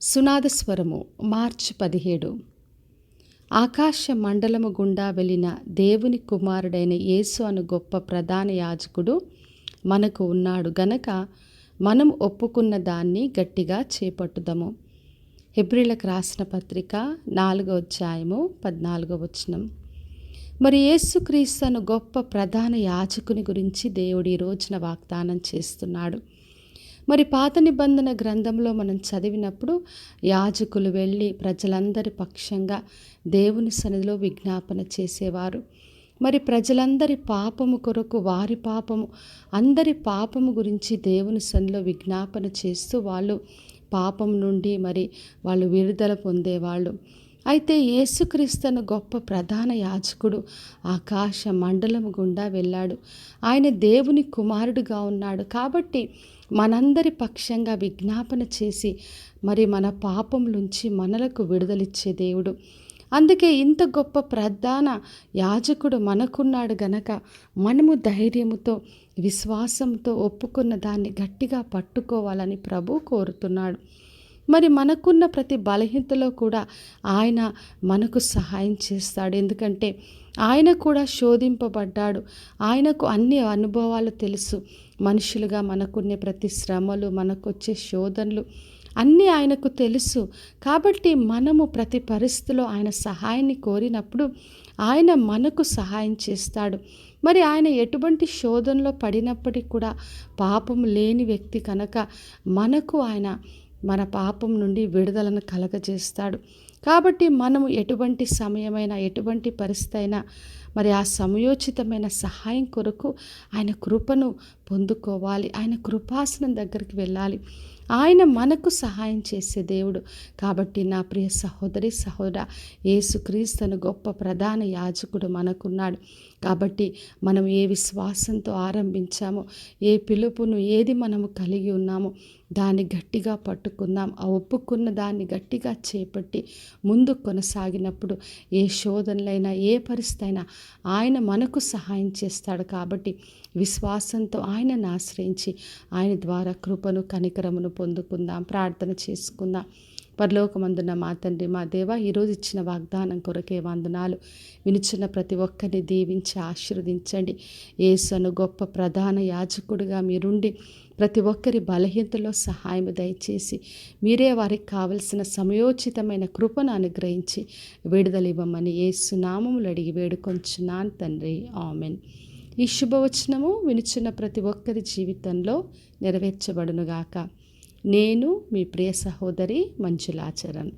సునాదస్వరము మార్చి 17. ఆకాశ మండలము గుండా వెళ్ళిన దేవుని కుమారుడైన యేసు అను గొప్ప ప్రధాన యాజకుడు మనకు ఉన్నాడు గనక మనం ఒప్పుకున్న దాన్ని గట్టిగా చేపట్టుదము. హెబ్రీలకు రాసిన పత్రిక 4వ అధ్యాయము 14వ వచనం. మరి యేసుక్రీస్తు అను గొప్ప ప్రధాన యాజకుని గురించి దేవుడు ఈ రోజున వాగ్దానం చేస్తున్నాడు. మరి పాత నిబంధన గ్రంథంలో మనం చదివినప్పుడు యాజకులు వెళ్ళి ప్రజలందరి పక్షంగా దేవుని సన్నిధిలో విజ్ఞాపన చేసేవారు. మరి ప్రజలందరి పాపము కొరకు వారి పాపము అందరి పాపము గురించి దేవుని సన్నిధిలో విజ్ఞాపన చేస్తూ వాళ్ళు పాపం నుండి మరి వాళ్ళు విడుదల పొందేవాళ్ళు. అయితే యేసుక్రీస్తు గొప్ప ప్రధాన యాజకుడు ఆకాశ మండలము గుండా వెళ్ళాడు. ఆయన దేవుని కుమారుడుగా ఉన్నాడు కాబట్టి మనందరి పక్షంగా విజ్ఞాపన చేసి మరి మన పాపం నుంచి మనలకు విడుదలిచ్చే దేవుడు. అందుకే ఇంత గొప్ప ప్రధాన యాజకుడు మనకున్నాడు గనక మనము ధైర్యముతో విశ్వాసంతో ఒప్పుకున్న దాన్ని గట్టిగా పట్టుకోవాలని ప్రభు కోరుతున్నాడు. మరి మనకున్న ప్రతి బలహీనతలో కూడా ఆయన మనకు సహాయం చేస్తాడు. ఎందుకంటే ఆయన కూడా శోధింపబడ్డాడు. ఆయనకు అన్ని అనుభవాలు తెలుసు. మనుషులుగా మనకున్న ప్రతి శ్రమలు, మనకొచ్చే శోధనలు అన్నీ ఆయనకు తెలుసు. కాబట్టి మనము ప్రతి పరిస్థితిలో ఆయన సహాయాన్ని కోరినప్పుడు ఆయన మనకు సహాయం చేస్తాడు. మరి ఆయన ఎటువంటి శోధనలో పడినప్పటికీ కూడా పాపం లేని వ్యక్తి కనుక మనకు ఆయన మన పాపం నుండి విడుదలను కలగజేస్తాడు. కాబట్టి మనము ఎటువంటి సమయమైనా ఎటువంటి పరిస్థితి అయినా మరి ఆ సమయోచితమైన సహాయం కొరకు ఆయన కృపను పొందుకోవాలి. ఆయన కృపాసనం దగ్గరికి వెళ్ళాలి. ఆయన మనకు సహాయం చేసే దేవుడు. కాబట్టి నా ప్రియ సహోదరి సహోదర, యేసుక్రీస్తు గొప్ప ప్రధాన యాజకుడు మనకున్నాడు. కాబట్టి మనం ఏ విశ్వాసంతో ఆరంభించామో, ఏ పిలుపును ఏది మనము కలిగి ఉన్నామో దాన్ని గట్టిగా పట్టుకుందాం. ఆ ఒప్పుకున్న దాన్ని గట్టిగా చేపట్టి ముందు కొనసాగినప్పుడు ఏ శోధనలైనా ఏ పరిస్థితి అయినా ఆయన మనకు సహాయం చేస్తాడు. కాబట్టి విశ్వాసంతో ఆయనను ఆశ్రయించి ఆయన ద్వారా కృపను కనికరమును పొందుకుందాం. ప్రార్థన చేసుకుందాం. పరలోకమందున్న మా తండ్రి, మా దేవ, ఈరోజు ఇచ్చిన వాగ్దానం కొరకే వందనాలు. వినిచిన ప్రతి ఒక్కరిని దీవించి ఆశీర్వదించండి. యేసు గొప్ప ప్రధాన యాజకుడిగా మీరుండి ప్రతి ఒక్కరి బలహీనతలో సహాయం దయచేసి మీరే వారికి కావలసిన సమయోచితమైన కృపను అనుగ్రహించి విడుదల ఇవ్వమని యేసు నామములో అడిగి వేడుకొంచున్నాను తండ్రి. ఆమెన్. ఈ శుభవచనము వినిచిన ప్రతి ఒక్కరి జీవితంలో నెరవేర్చబడునుగాక. నేను మీ ప్రియ సహోదరి మంజులాచరణ్.